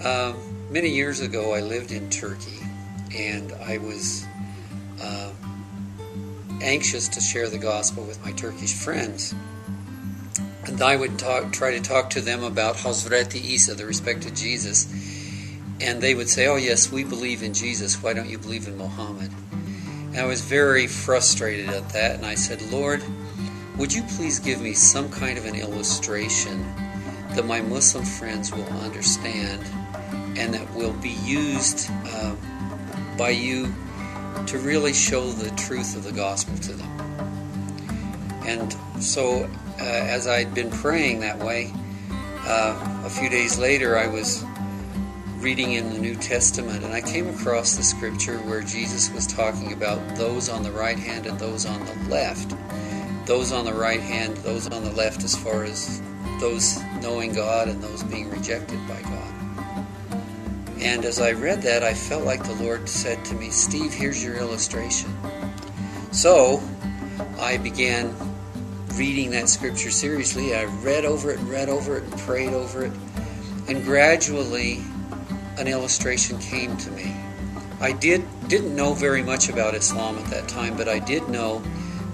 Many years ago, I lived in Turkey, and I was anxious to share the gospel with my Turkish friends. And I would try to talk to them about Hazreti Isa, the respected Jesus. And they would say, "Oh yes, we believe in Jesus. Why don't you believe in Muhammad?" And I was very frustrated at that. And I said, "Lord, would you please give me some kind of an illustration that my Muslim friends will understand and that will be used by you to really show the truth of the gospel to them?" And so as I'd been praying that way, a few days later I was reading in the New Testament, and I came across the scripture where Jesus was talking about those on the right hand and those on the left. Those on the right hand, those on the left, as far as those knowing God and those being rejected by God. And as I read that, I felt like the Lord said to me, "Steve, here's your illustration." So I began reading that scripture seriously. I read over it and prayed over it. And gradually, an illustration came to me. I didn't know very much about Islam at that time, but I did know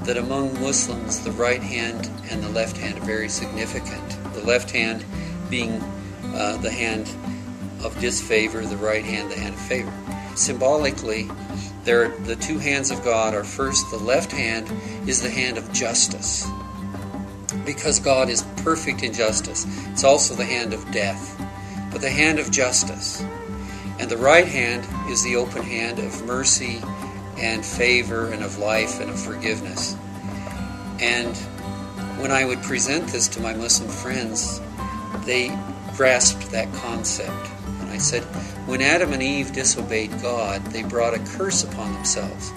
that among Muslims, the right hand and the left hand are very significant. The left hand being the hand of disfavor, the right hand the hand of favor. Symbolically, the two hands of God are first, the left hand is the hand of justice, because God is perfect in justice. It's also the hand of death, but the hand of justice. And the right hand is the open hand of mercy and favor and of life and of forgiveness. And when I would present this to my Muslim friends, they grasped that concept. And I said, when Adam and Eve disobeyed God, they brought a curse upon themselves.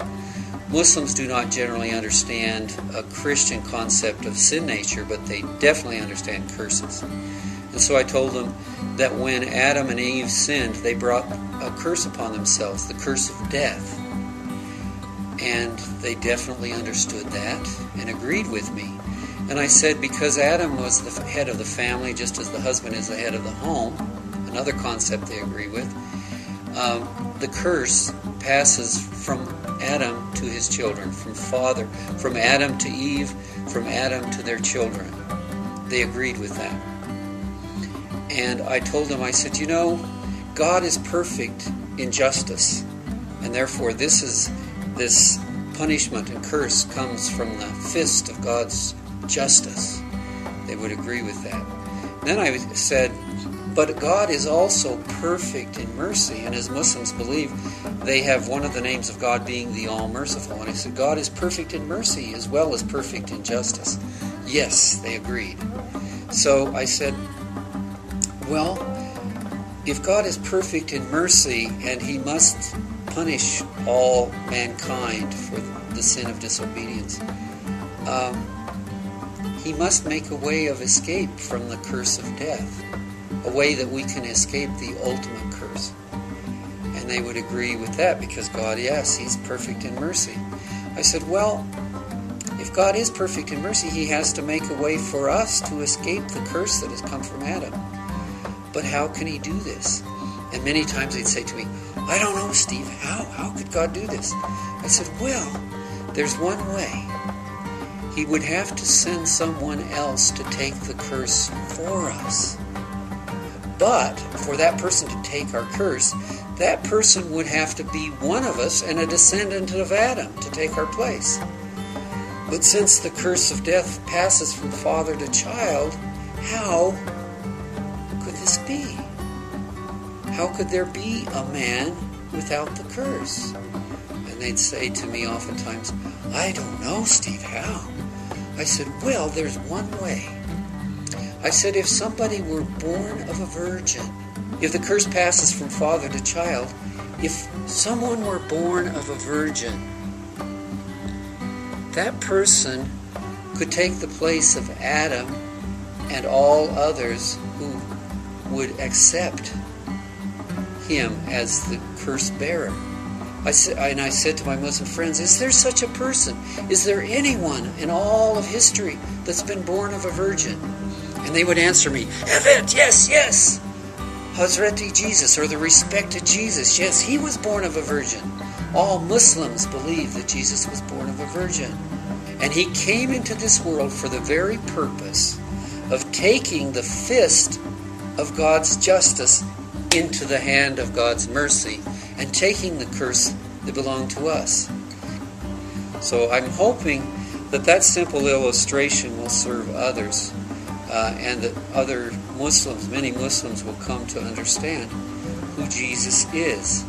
Muslims do not generally understand a Christian concept of sin nature, but they definitely understand curses. And so I told them that when Adam and Eve sinned, they brought a curse upon themselves, the curse of death. And they definitely understood that and agreed with me. And I said, because Adam was the head of the family, just as the husband is the head of the home, another concept they agree with, the curse passes from Adam to his children, from Adam to Eve, from Adam to their children. They agreed with that. And I told them, I said, God is perfect in justice, and therefore this punishment and curse comes from the fist of God's justice. They would agree with that. Then I said, but God is also perfect in mercy, and as Muslims believe, they have one of the names of God being the All-Merciful. And I said, God is perfect in mercy as well as perfect in justice. Yes, they agreed. So I said, well, if God is perfect in mercy and He must punish all mankind for the sin of disobedience, He must make a way of escape from the curse of death, a way that we can escape the ultimate curse. And they would agree with that because God, yes, He's perfect in mercy. I said, well, if God is perfect in mercy, He has to make a way for us to escape the curse that has come from Adam. But how can He do this? And many times they'd say to me, I don't know, Steve, how could God do this? I said, well, there's one way. He would have to send someone else to take the curse for us. But for that person to take our curse, that person would have to be one of us and a descendant of Adam to take our place. But since the curse of death passes from father to child, how could this be? How could there be a man without the curse? And they'd say to me oftentimes, I don't know, Steve, how? I said, well, there's one way. I said, if somebody were born of a virgin, if the curse passes from father to child, if someone were born of a virgin, that person could take the place of Adam and all others who would accept him as the curse bearer. I said to my Muslim friends, is there such a person? Is there anyone in all of history that's been born of a virgin? And they would answer me, Evet, yes, yes. Hazreti Jesus, or the respected Jesus. Yes, he was born of a virgin. All Muslims believe that Jesus was born of a virgin. And he came into this world for the very purpose of taking the fist of God's justice into the hand of God's mercy and taking the curse that belonged to us. So I'm hoping that that simple illustration will serve others, and that other Muslims, many Muslims, will come to understand who Jesus is.